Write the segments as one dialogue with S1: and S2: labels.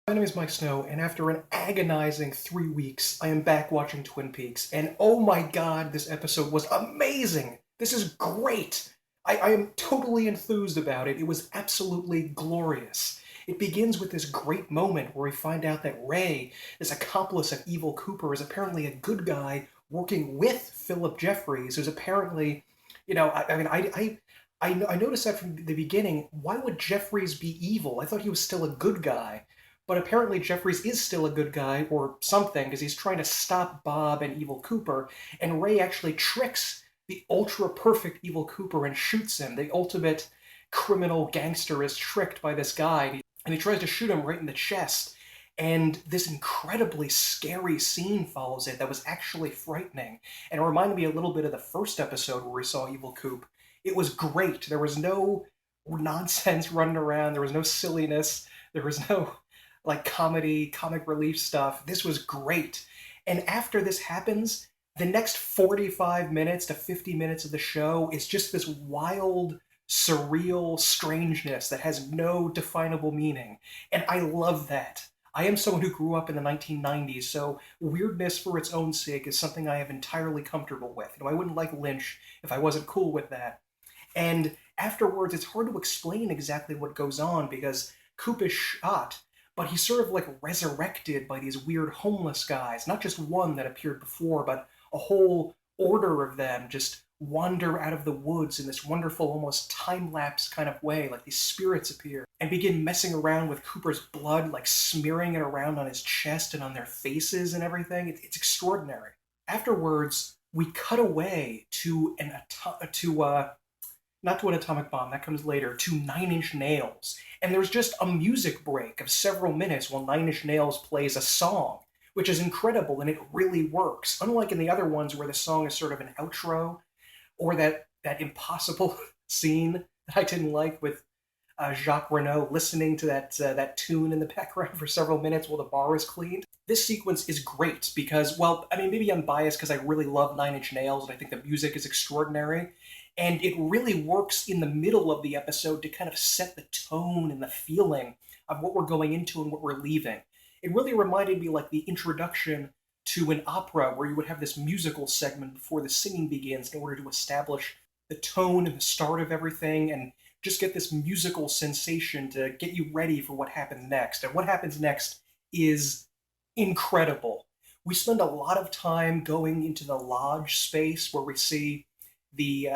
S1: My name is Mike Snow, and after an agonizing 3 weeks, I am back watching Twin Peaks. And oh my god, this episode was amazing! This is great! I am totally enthused about it. It was absolutely glorious. It begins with this great moment where we find out that Ray, this accomplice of Evil Cooper, is apparently a good guy working with Philip Jeffries, who's apparently, I noticed that from the beginning. Why would Jeffries be evil? I thought he was still a good guy. But apparently Jeffries is still a good guy, or something, because he's trying to stop Bob and Evil Cooper, and Ray actually tricks the ultra-perfect Evil Cooper and shoots him. The ultimate criminal gangster is tricked by this guy, and he tries to shoot him right in the chest. And this incredibly scary scene follows it that was actually frightening. And it reminded me a little bit of the first episode where we saw Evil Coop. It was great. There was no nonsense running around, there was no silliness, there was no like comedy, comic relief stuff. This was great. And after this happens, the next 45 minutes to 50 minutes of the show is just this wild, surreal strangeness that has no definable meaning. And I love that. I am someone who grew up in the 1990s, so weirdness for its own sake is something I am entirely comfortable with. I wouldn't like Lynch if I wasn't cool with that. And afterwards, it's hard to explain exactly what goes on because Coop is shot, but he's sort of like resurrected by these weird homeless guys. Not just one that appeared before, but a whole order of them just wander out of the woods in this wonderful, almost time lapse kind of way. Like these spirits appear and begin messing around with Cooper's blood, like smearing it around on his chest and on their faces and everything. It's extraordinary. Afterwards, we cut away to not to an atomic bomb, that comes later, to Nine Inch Nails. And there's just a music break of several minutes while Nine Inch Nails plays a song, which is incredible and it really works. Unlike in the other ones where the song is sort of an outro, or that impossible scene that I didn't like with Jacques Renault listening to that tune in the background for several minutes while the bar is cleaned. This sequence is great because, well, I mean, maybe I'm biased because I really love Nine Inch Nails and I think the music is extraordinary. And it really works in the middle of the episode to kind of set the tone and the feeling of what we're going into and what we're leaving. It really reminded me like the introduction to an opera where you would have this musical segment before the singing begins in order to establish the tone and the start of everything and just get this musical sensation to get you ready for what happens next. And what happens next is incredible. We spend a lot of time going into the lodge space where we see the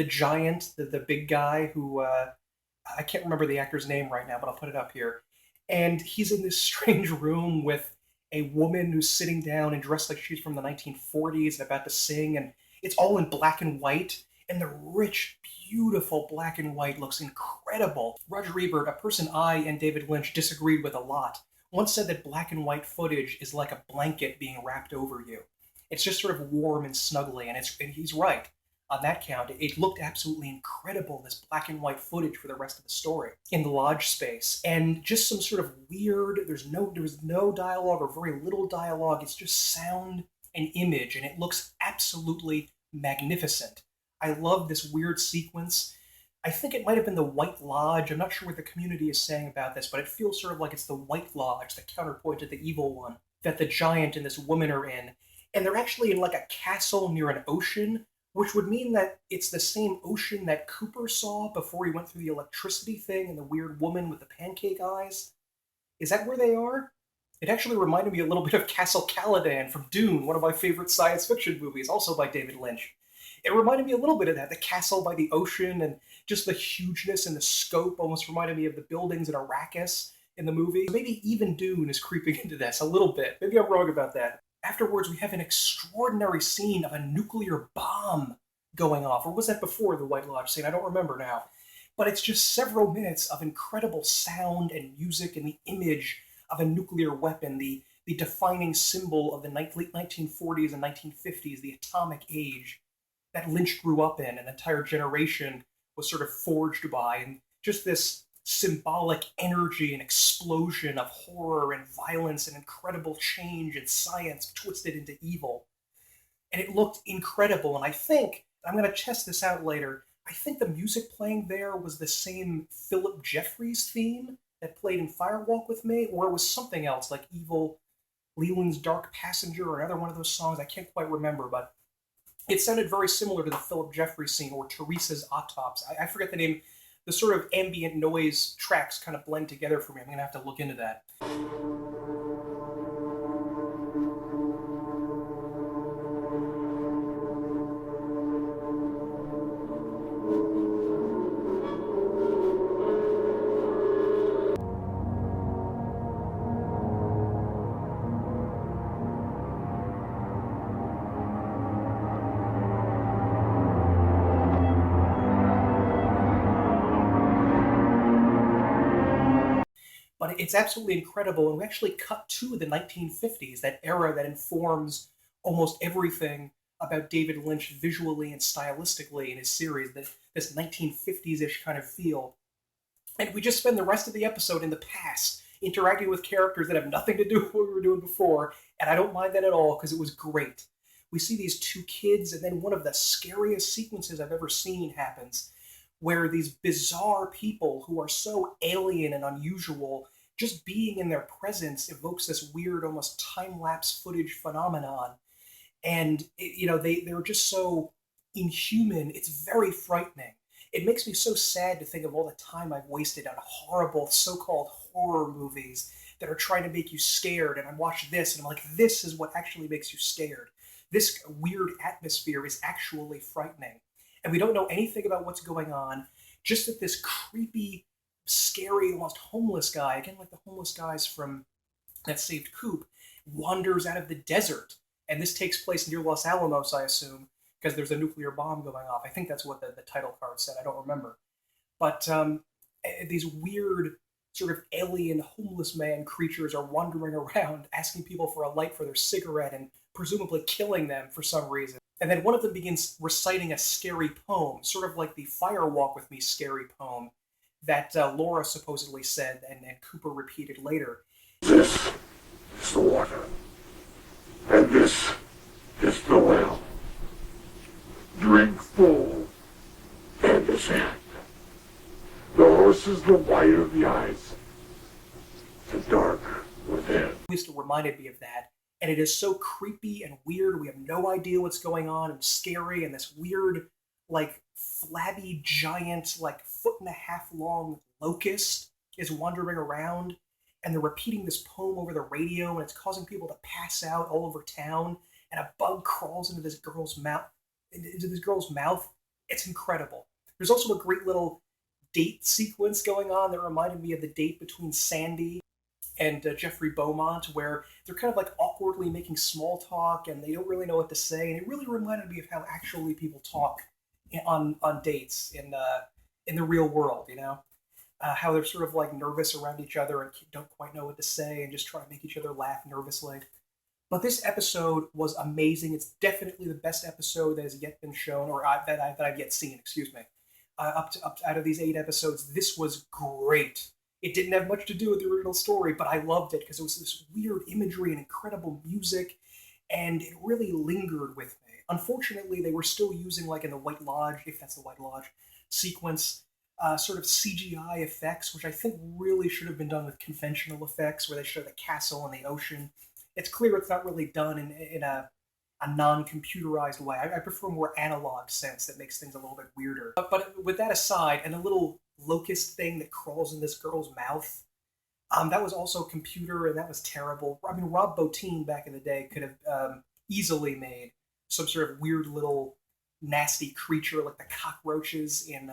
S1: giant, the big guy who I can't remember the actor's name right now, but I'll put it up here. And he's in this strange room with a woman who's sitting down and dressed like she's from the 1940s and about to sing, and it's all in black and white. And the rich, beautiful black and white looks incredible. Roger Ebert, a person I and David Lynch disagreed with a lot, once said that black and white footage is like a blanket being wrapped over you. It's just sort of warm and snuggly, and he's right on that count. It looked absolutely incredible, this black and white footage for the rest of the story in the lodge space. And just some sort of weird, there was no dialogue or very little dialogue. It's just sound and image, and it looks absolutely magnificent. I love this weird sequence. I think it might have been the White Lodge. I'm not sure what the community is saying about this, but it feels sort of like it's the White Lodge, the counterpoint to the evil one, that the giant and this woman are in. And they're actually in like a castle near an ocean, which would mean that it's the same ocean that Cooper saw before he went through the electricity thing and the weird woman with the pancake eyes. Is that where they are? It actually reminded me a little bit of Castle Caladan from Dune, one of my favorite science fiction movies, also by David Lynch. It reminded me a little bit of that, the castle by the ocean, and just the hugeness and the scope almost reminded me of the buildings in Arrakis in the movie. Maybe even Dune is creeping into this a little bit. Maybe I'm wrong about that. Afterwards, we have an extraordinary scene of a nuclear bomb going off. Or was that before the White Lodge scene? I don't remember now. But it's just several minutes of incredible sound and music and the image of a nuclear weapon, the defining symbol of the late 1940s and 1950s, the atomic age that Lynch grew up in, an entire generation was sort of forged by, and just this symbolic energy and explosion of horror and violence and incredible change and science twisted into evil. And it looked incredible, and I think, I'm going to test this out later, I think the music playing there was the same Philip Jeffries theme that played in Firewalk with Me, or it was something else like Evil Leland's Dark Passenger or another one of those songs. I can't quite remember, but it sounded very similar to the Philip Jeffries scene or Teresa's Autopsy. I forget the name. The sort of ambient noise tracks kind of blend together for me. I'm going to have to look into that. But it's absolutely incredible. And we actually cut to the 1950s, that era that informs almost everything about David Lynch visually and stylistically in his series, this 1950s-ish kind of feel. And we just spend the rest of the episode in the past, interacting with characters that have nothing to do with what we were doing before, and I don't mind that at all because it was great. We see these two kids, and then one of the scariest sequences I've ever seen happens, where these bizarre people who are so alien and unusual, just being in their presence evokes this weird, almost time lapse footage phenomenon. And they're just so inhuman. It's very frightening. It makes me so sad to think of all the time I've wasted on horrible so-called horror movies that are trying to make you scared. And I watch this and I'm like, this is what actually makes you scared. This weird atmosphere is actually frightening. And we don't know anything about what's going on, just that this creepy, scary, almost homeless guy, again like the homeless guys from That Saved Coop, wanders out of the desert. And this takes place near Los Alamos, I assume, because there's a nuclear bomb going off. I think that's what the title card said. I don't remember. But these weird, sort of alien homeless man creatures are wandering around, asking people for a light for their cigarette and presumably killing them for some reason. And then one of them begins reciting a scary poem, sort of like the Firewalk with Me scary poem that Laura supposedly said and Cooper repeated later.
S2: This is the water, and this is the well. Drink full, and is end. The horse is the white of the eyes, the dark within.
S1: At least it reminded me of that. And it is so creepy and weird. We have no idea what's going on and scary. And this weird, like, flabby, giant, like, 1.5 foot long locust is wandering around. And they're repeating this poem over the radio. And it's causing people to pass out all over town. And a bug crawls into this girl's mouth. It's incredible. There's also a great little date sequence going on that reminded me of the date between Sandy and Jeffrey Beaumont, where they're kind of like awkwardly making small talk and they don't really know what to say. And it really reminded me of how actually people talk on dates in the real world, you know? How they're sort of like nervous around each other and don't quite know what to say and just try to make each other laugh nervously. But this episode was amazing. It's definitely the best episode that has yet been shown, or that I've yet seen, excuse me. Out of these 8 episodes, this was great. It didn't have much to do with the original story, but I loved it because it was this weird imagery and incredible music, and it really lingered with me. Unfortunately, they were still using, like in the White Lodge, if that's the White Lodge, sequence, sort of CGI effects, which I think really should have been done with conventional effects, where they show the castle and the ocean. It's clear it's not really done in a non-computerized way. I prefer a more analog sense that makes things a little bit weirder. But with that aside, and the little locust thing that crawls in this girl's mouth, that was also computer, and that was terrible. I mean, Rob Bottin back in the day could have easily made some sort of weird little nasty creature like the cockroaches in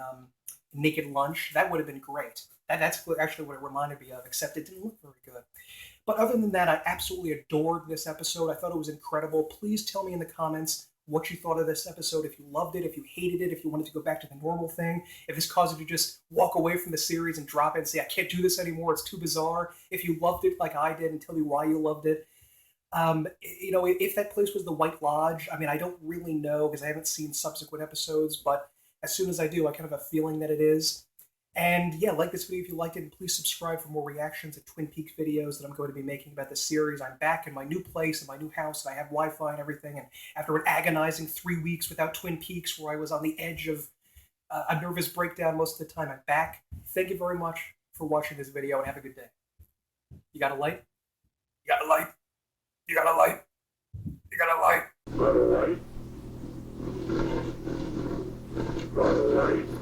S1: Naked Lunch. That would have been great. That's actually what it reminded me of, except it didn't look very good. But other than that, I absolutely adored this episode. I thought it was incredible. Please tell me in the comments what you thought of this episode, if you loved it, if you hated it, if you wanted to go back to the normal thing, if this caused you to just walk away from the series and drop it and say, I can't do this anymore, it's too bizarre. If you loved it like I did, and tell me why you loved it. If that place was the White Lodge, I mean, I don't really know because I haven't seen subsequent episodes, but as soon as I do, I kind of have a feeling that it is. And yeah, like this video if you liked it, and please subscribe for more reactions and Twin Peaks videos that I'm going to be making about this series. I'm back in my new place, in my new house, and I have Wi-Fi and everything, and after an agonizing 3 weeks without Twin Peaks, where I was on the edge of a nervous breakdown most of the time, I'm back. Thank you very much. for watching this video and have a good day. You got a light? You got a light? You got a light? You got a light?
S2: Got a light? Got a light?